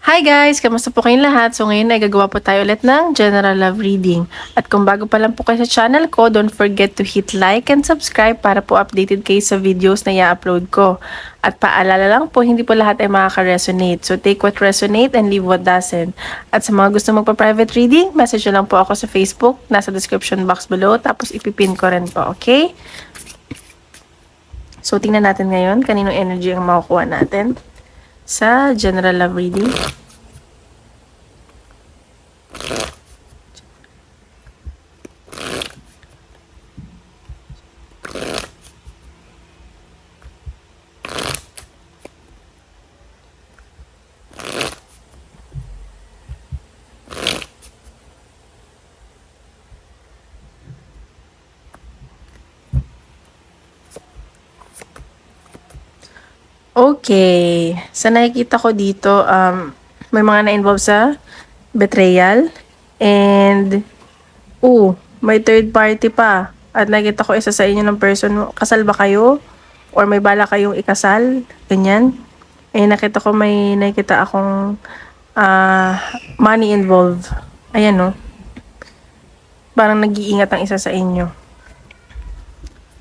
Hi guys! Kamusta po kayong lahat? So ngayon ay gagawa po tayo ulit ng General Love Reading. At kung bago pa lang po kayo sa channel ko, don't forget to hit like and subscribe para po updated kayo sa videos na i-upload ko. At paalala lang po, hindi po lahat ay makaka-resonate. So take what resonate and leave what doesn't. At sa mga gusto magpa-private reading, message nyo lang po ako sa Facebook, nasa description box below, tapos ipipin ko rin po, okay? So tingnan natin ngayon kaninong energy ang makukuha natin sa General Love Reading. Okay. Sa nakikita ko dito, may mga na-involve sa betrayal. And, may third party pa. At nakita ko isa sa inyo ng person mo. Kasal ba kayo? Or may bala kayong ikasal? Ganyan. Eh, nakita akong money involved. Ayan, no? Parang nag-iingat ang isa sa inyo.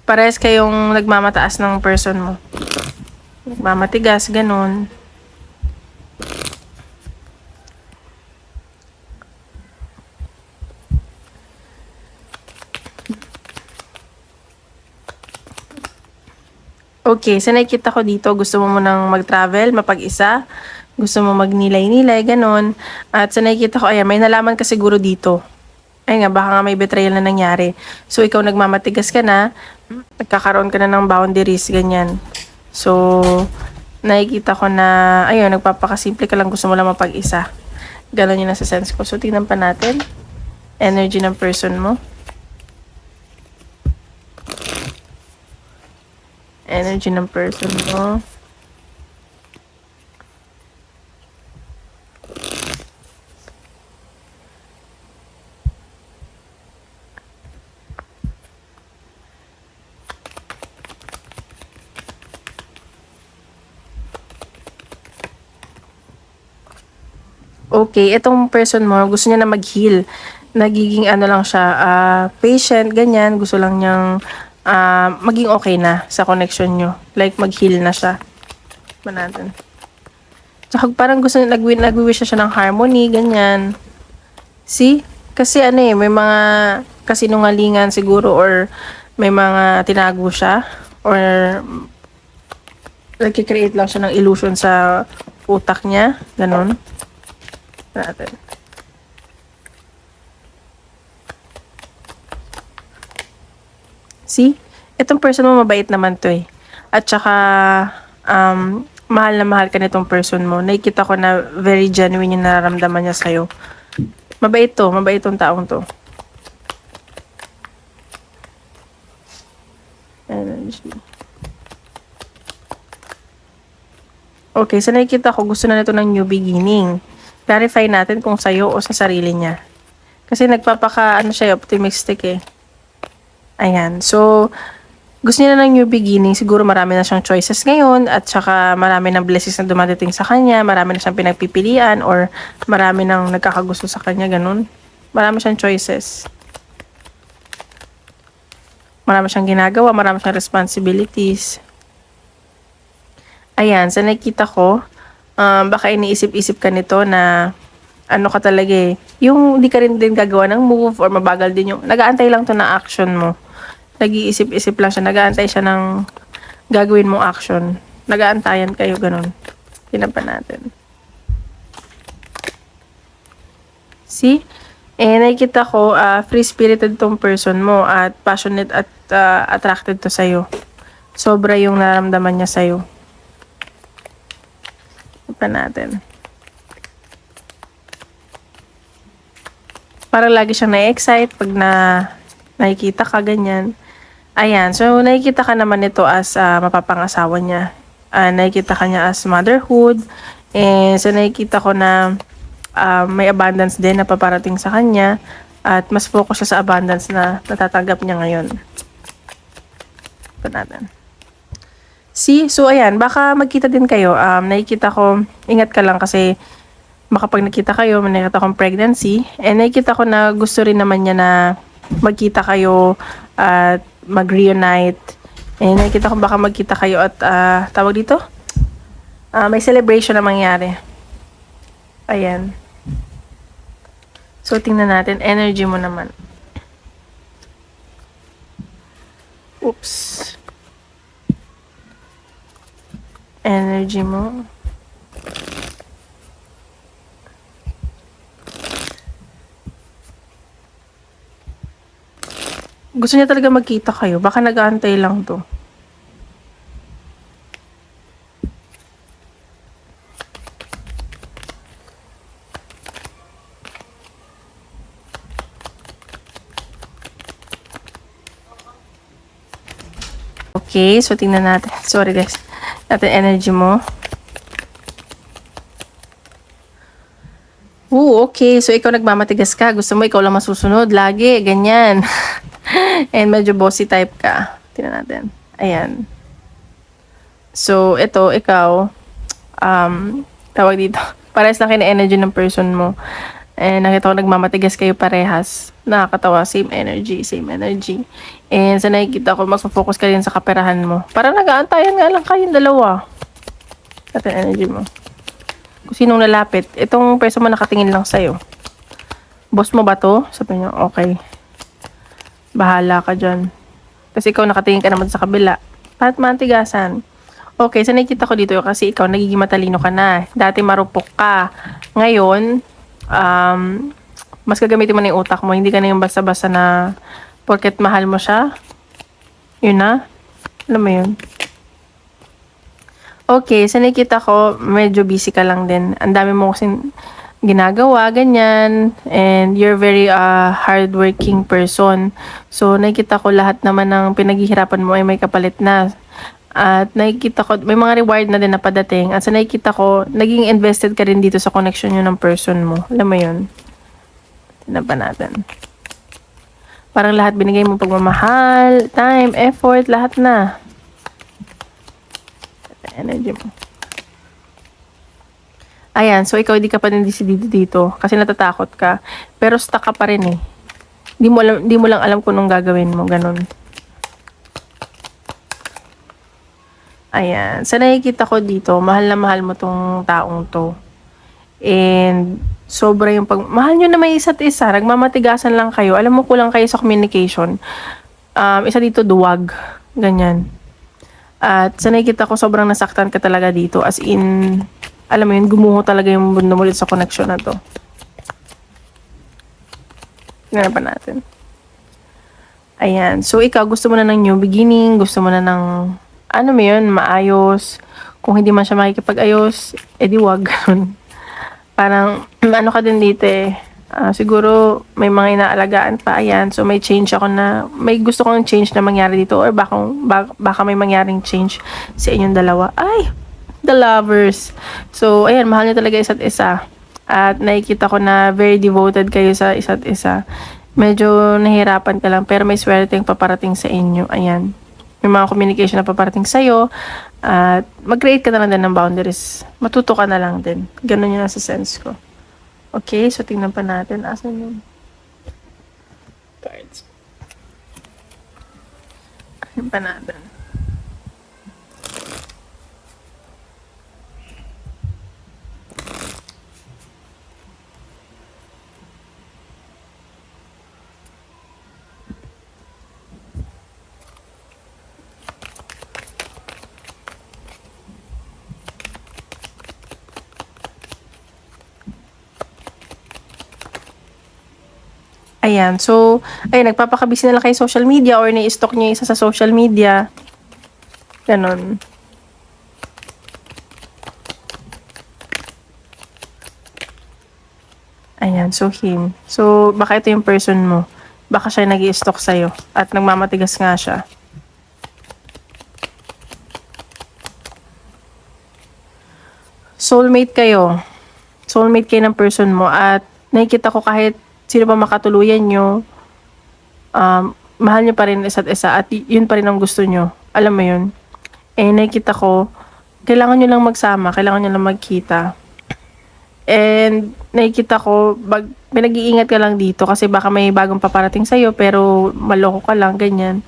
Parehas kayong nagmamataas ng person mo. Mamatigas, ganun. Okay, sa nakikita ko dito, gusto mo munang mag-travel, mapag-isa, gusto mo magnilay-nilay, ganun. At sa nakikita ko, ayan, may nalaman ka siguro dito. Ay nga, baka nga may betrayal na nangyari. So, ikaw nagmamatigas ka na, nagkakaroon ka na ng boundaries, ganyan. So, nakikita ko na, ayun, nagpapakasimple ka lang, gusto mo lang mapag-isa. Ganon yun nasa sense ko. So, tingnan pa natin. Energy ng person mo. Energy ng person mo. Okay, itong person mo, gusto niya na mag-heal. Nagiging ano lang siya, patient, ganyan. Gusto lang niyang maging okay na sa connection nyo. Like, mag-heal na siya. Ba natin? Tsaka parang gusto niya, nag-wish siya ng harmony, ganyan. See? Kasi ano may mga kasinungalingan siguro or may mga tinago siya or nagki-create lang siya ng illusion sa utak niya. Ganon. Natin. See? Itong person mo mabait naman to eh. At saka, mahal na mahal ka nitong person mo. Nakikita ko na very genuine yung nararamdaman niya sa'yo. Mabait to. Mabait tong taong to. Energy. Okay, so nakikita ko gusto na nito ng new beginning. Clarify natin kung sa'yo o sa sarili niya. Kasi siya, optimistic eh. Ayan. So, gusto niya na ng new beginning. Siguro marami na siyang choices ngayon at saka marami ng blessings na dumadating sa kanya. Marami na siyang pinagpipilian or marami nang nagkakagusto sa kanya. Ganun. Marami siyang choices. Marami siyang ginagawa. Marami siyang responsibilities. Ayan. Sa nakikita ko, baka iniisip-isip ka nito na ano ka talaga eh. Yung hindi ka rin din gagawa ng move or mabagal din yung nag-aantay lang to na action mo. Nag-iisip-isip lang siya. Nag-aantay siya ng gagawin mong action. Nag-aantayan kayo, ganun. Tingnan pa natin. See? Nakikita ko, free-spirited tong person mo at passionate at attracted to sa'yo. Sobra yung nararamdaman niya sa'yo. Tingnan pa natin. Parang lagi siyang na-excite pag nakikita ka, ganyan. Ayan, so nakikita ka naman nito as mapapangasawa niya. Nakikita ka niya as motherhood. And so nakikita ko na may abundance din na paparating sa kanya. At mas focus siya sa abundance na natatanggap niya ngayon. Ito natin. See? So ayan, baka magkita din kayo. Nakikita ko, ingat ka lang kasi makapag nakita kayo, may nakita akong pregnancy, and nakita ko na gusto rin naman niya na magkita kayo at mag-reunite. And nakita ko baka magkita kayo at tawag dito? May celebration na mangyari. Ayan. So, tingnan natin. Energy mo naman. Oops. Energy mo. Gusto niya talaga magkita kayo. Baka nag-aantay lang to. Okay, so tingnan natin. Sorry guys. Natin energy mo. Okay. So ikaw nagmamatigas ka. Gusto mo ikaw lang masusunod. Lagi. Ganyan. And medyo bossy type ka. Tingnan natin. Ayan. So, ito, ikaw, tawag dito. Parehas lang kayo na energy ng person mo. And nakita ko nagmamatigas kayo parehas. Nakakatawa. Same energy. Same energy. And sa nakikita ko, mag-focus ka rin sa kaperahan mo. Para nag-aantayan nga lang kayong dalawa. At energy mo. Kung sinong lalapit. Itong person mo nakatingin lang sa'yo. Boss mo ba to? Sabi niyo, okay. Bahala ka dyan. Kasi ikaw nakatingin ka naman sa kabila. Pat mantigasan. Okay, sa nakikita ko dito kasi ikaw nagiging matalino ka na. Dati marupok ka. Ngayon, mas gagamitin mo na yung utak mo. Hindi ka na yung basta-basta na porket mahal mo siya. Yun na. Alam mo yun. Okay, sa nakikita ko, medyo busy ka lang din. Ang dami mo kasing ginagawa, ganyan. And you're very hardworking person. So, nakikita ko lahat naman ng pinaghihirapan mo ay may kapalit na. At nakikita ko, may mga reward na din na padating. At sa nakikita ko, naging invested ka rin dito sa connection nyo ng person mo. Alam mo yun? Tignan pa natin. Parang lahat binigay mo pagmamahal, time, effort, lahat na. Energy mo. Ayan, so ikaw hindi ka pa din decidido dito kasi natatakot ka. Pero stuck ka pa rin eh. Di mo lang alam kung anong gagawin mo, ganun. Ayan, sa nakikita ko dito, mahal na mahal mo tong taong to. And sobra yung mahal nyo na may isa't isa, nagmamatigasan lang kayo. Alam mo, kulang kayo sa communication. Isa dito, duwag. Ganyan. At sa nakikita ko, sobrang nasaktan ka talaga dito. As in, alam mo yun, gumuho talaga yung mundo mo sa connection na to. Tingnan pa natin. Ayan. So, ikaw, gusto mo na ng new beginning. Gusto mo na ng, ano mo yun, maayos. Kung hindi man siya makikipag-ayos, edi wag. Parang, ano ka din dito eh. Siguro, may mga inaalagaan pa. Ayan. So, may change ako na, may gusto kong change na mangyari dito. Or baka may mangyaring change sa inyong dalawa. Ay! The lovers. So, ayan, mahal niyo talaga isa't isa. At nakikita ko na very devoted kayo sa isa't isa. Medyo nahirapan ka lang, pero may swerteng paparating sa inyo. Ayan. May mga communication na paparating sa'yo. At mag-create ka na lang din ng boundaries. Matuto ka na lang din. Ganun yun ang sa sense ko. Okay, so tingnan pa natin. Asan yun? Cards. Tingnan pa natin. Ayan. So, ayun, nagpapakabisi na lang kayo social media or nai-stalk niya isa sa social media. Ganon. Ayan. So, him. So, baka ito yung person mo. Baka siya nag-i-stalk sa'yo. At nagmamatigas nga siya. Soulmate kayo. Soulmate kayo ng person mo. At nakikita ko kahit sino pa makatuluyan nyo, mahal nyo pa rin isa't isa at yun pa rin ang gusto nyo. Alam mo yun? Eh, nakikita ko, kailangan nyo lang magsama, kailangan nyo lang magkita. And nakikita ko, pinag-iingat ka lang dito kasi baka may bagong paparating sa'yo pero maloko ka lang, ganyan.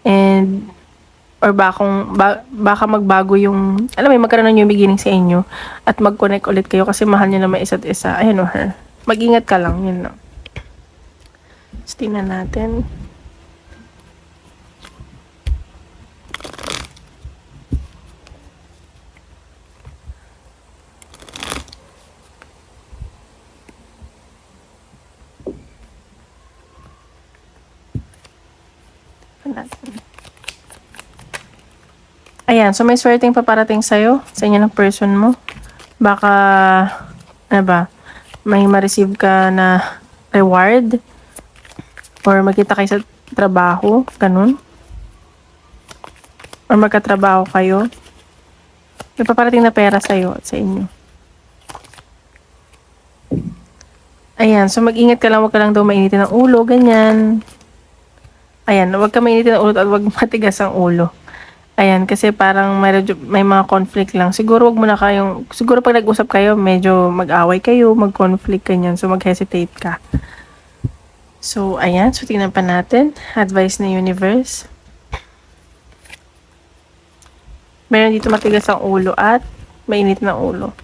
And, or baka magbago yung, alam mo, magkaroon ng new beginning sa inyo at mag-connect ulit kayo kasi mahal niyo naman isa't isa. Ayan o, her. Mag-ingat ka lang, yun lang. So, tingnan natin. Ayan, so may swerteng paparating sa'yo, sa inyo ng person mo. Baka, ano ba, may ma-receive ka na reward or magkita kayo sa trabaho, ganun. Or magkatrabaho kayo. May paparating na pera sa'yo at sa inyo. Ayan, so mag-ingat ka lang, wag ka lang daw mainitin ng ulo, ganyan. Ayan, wag ka mainitin ng ulo at wag matigas ang ulo. Ayan, kasi parang may mga conflict lang. Siguro wag mo na kayong, siguro pag nag-usap kayo, medyo mag-away kayo, mag-conflict kanyan. So, mag-hesitate ka. So, ayan. So, tingnan pa natin. Advice na universe. Meron dito matigas ang ulo at mainit na ulo.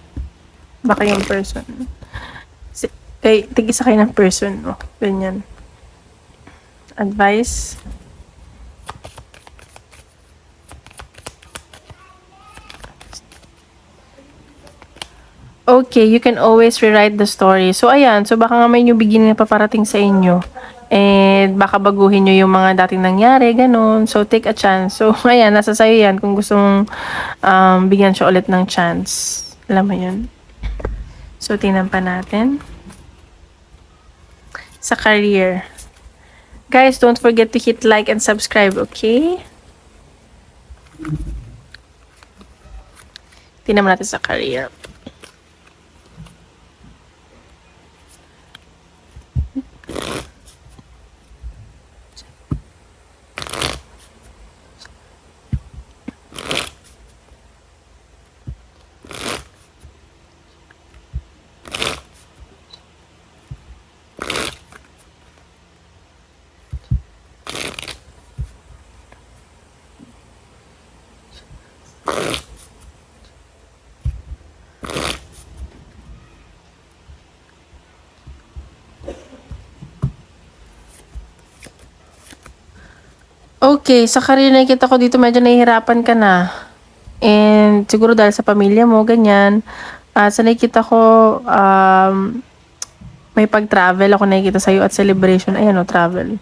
Baka yung person. Tig-isa kayo ng person, no? Ganyan. Advice. Okay, you can always rewrite the story. So, ayan. So, baka nga may new beginning na paparating sa inyo. And baka baguhin nyo yung mga dating nangyari, ganun. So, take a chance. So, ayan. Nasa sa'yo yan kung gusto mong bigyan siya ulit ng chance. Alam mo yun. So, tingnan pa natin. Sa career. Guys, don't forget to hit like and subscribe, okay? Tingnan natin sa career. Okay, sa career nakikita ko dito medyo nahihirapan ka na. And siguro dahil sa pamilya mo, ganyan. Sa nakikita ko, may pag-travel ako nakikita sa'yo at celebration. Ayan o, travel.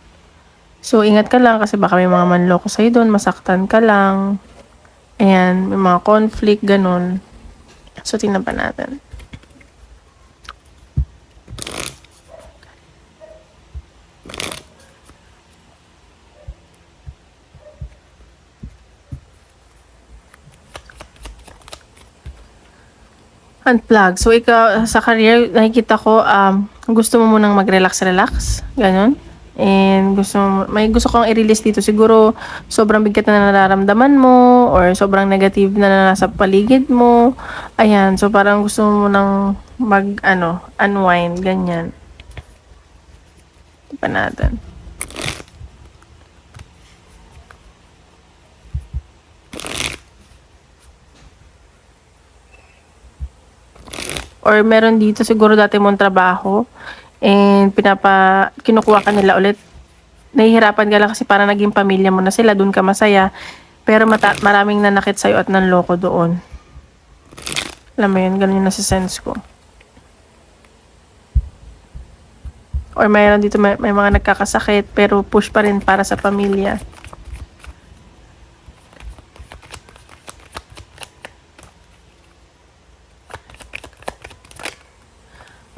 So, ingat ka lang kasi baka may mga manloko sa'yo doon, masaktan ka lang. Ayan, may mga conflict, ganun. So, tingnan pa natin. Unplug. So, ikaw, sa career, nakikita ko, gusto mo munang mag-relax-relax. Ganon. And may gusto kang i-release dito. Siguro, sobrang bigat na nararamdaman mo or sobrang negative na nasa paligid mo. Ayan. So, parang gusto mo munang unwind. Ganyan. Ito pa natin. Or meron dito siguro dati mong trabaho and kinukuha ka nila ulit. Nahihirapan ka lang kasi parang naging pamilya mo na sila, doon ka masaya. Pero maraming nanakit sa'yo at nanloko doon. Alam mo yun, ganun yung nasa sense ko. Or mayroon dito may mga nagkakasakit pero push pa rin para sa pamilya.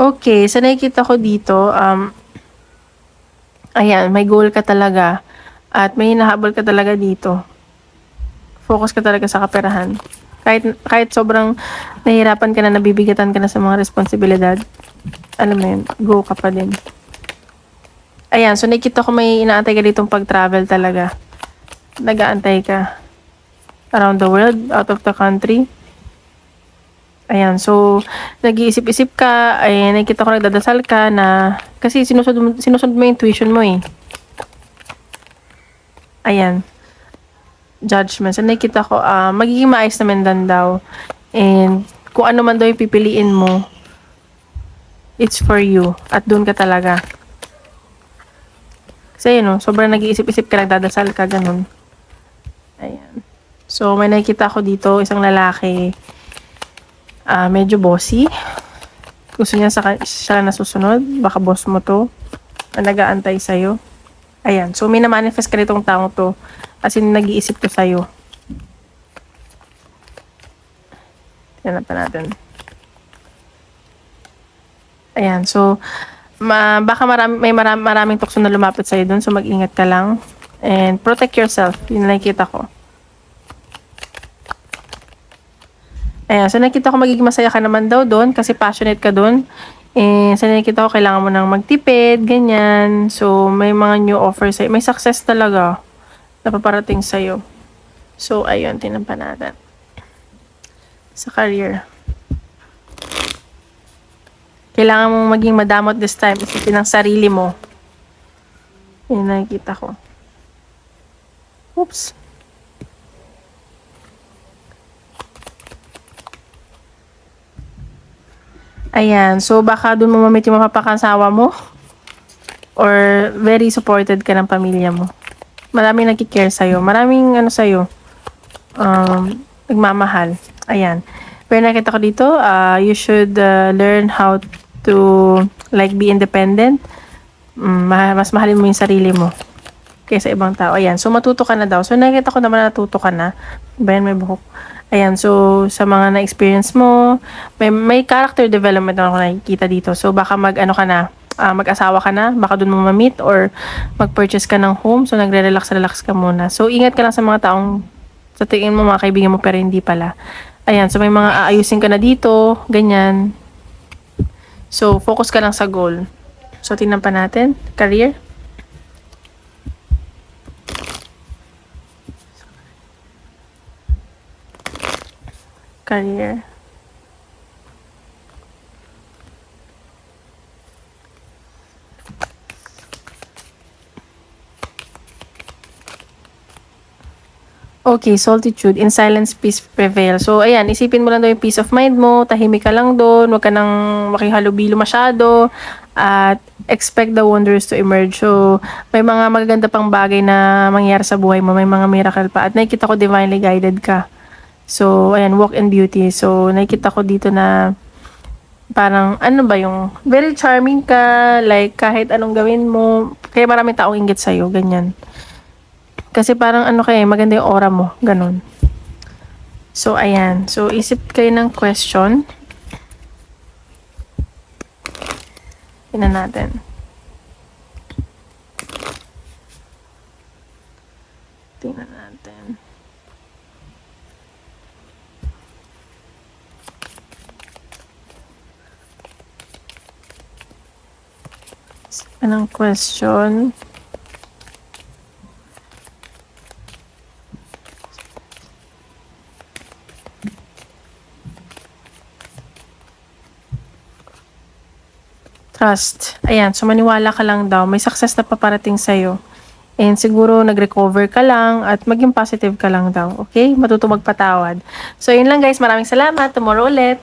Okay, sa nakikita ko dito, ayan, may goal ka talaga at may hinahabol ka talaga dito. Focus ka talaga sa kaperahan. Kahit sobrang nahihirapan ka na, nabibigatan ka na sa mga responsibilidad, alam mo yun, go ka pa din. Ayan, so nakikita ko may inaantay ka ditong pag-travel talaga. Nag-aantay ka around the world, out of the country. Ayan, so, nag-iisip-isip ka, ay nakikita ko nagdadasal ka na, kasi sinusunod mo yung intuition mo eh. Ayan, judgment. So, nakikita ko, magiging maayos naman dan daw. And, kung ano man daw yung pipiliin mo, it's for you. At doon ka talaga. Kasi yun, no, sobrang nag-iisip-isip ka, nagdadasal ka, ganun. Ayan. So, may nakikita ko dito, isang lalaki, medyo bossy. Gusto niya siya nasusunod. Baka boss mo to. Nag-aantay sa'yo. Ayan. So, may na-manifest ka nitong taong to. As in, nag-iisip to sa'yo. Tignan pa natin. Ayan. So, baka maraming tukso na lumapit sa'yo dun. So, mag-ingat ka lang. And protect yourself. Yun nakikita ko. Ayan, so nakita ko magiging masaya ka naman daw doon kasi passionate ka doon. So nakita ko kailangan mo nang magtipid, ganyan. So may mga new offers sa'yo. May success talaga na paparating sa'yo. So ayun, tingnan pa natin. Sa career. Kailangan mong maging madamot this time. Isipin ang sarili mo. Yun nakikita ko. Oops. Ayan. So, baka doon mo mamit yung mapapakansawa mo. Or very supported ka ng pamilya mo. Maraming nagkikare sa'yo. Maraming sa'yo. Nagmamahal. Ayan. Pero nakita ko dito, you should learn how to like be independent. Mas mahalin mo yung sarili mo kaysa ibang tao. Ayan. So, matuto ka na daw. So, nakita ko naman natuto ka na. Bayan may buhok. Ayan, so sa mga na-experience mo, may character development na ako nakikita dito. So baka ka na, mag-asawa ka na, baka dun mo ma-meet or mag-purchase ka ng home. So nagre-relax ka muna. So ingat ka lang sa mga taong sa tingin mo mga kaibigan mo pero hindi pala. Ayan, so may mga aayusin ka na dito, ganyan. So focus ka lang sa goal. So tingnan pa natin, career. Career. Okay, solitude. In silence, peace prevail. So, ayan, isipin mo lang daw yung peace of mind mo, tahimik ka lang doon, huwag ka nang makihalubilo masyado, at expect the wonders to emerge. So, may mga magaganda pang bagay na mangyayari sa buhay mo, may mga miracle pa, at nakikita ko divinely guided ka. So, ayan, walk in beauty. So, nakikita ko dito na parang, very charming ka, like, kahit anong gawin mo, kaya maraming taong inggit sa'yo, ganyan. Kasi parang maganda yung aura mo, ganun. So, ayan. So, isip kayo ng question. Tingnan natin. Tingnan natin. Anong question? Trust. Ayan, so maniwala ka lang daw. May success na paparating sa'yo. And siguro nag-recover ka lang at maging positive ka lang daw. Okay? Matuto magpatawad. So, yun lang guys. Maraming salamat. Tomorrow ulit.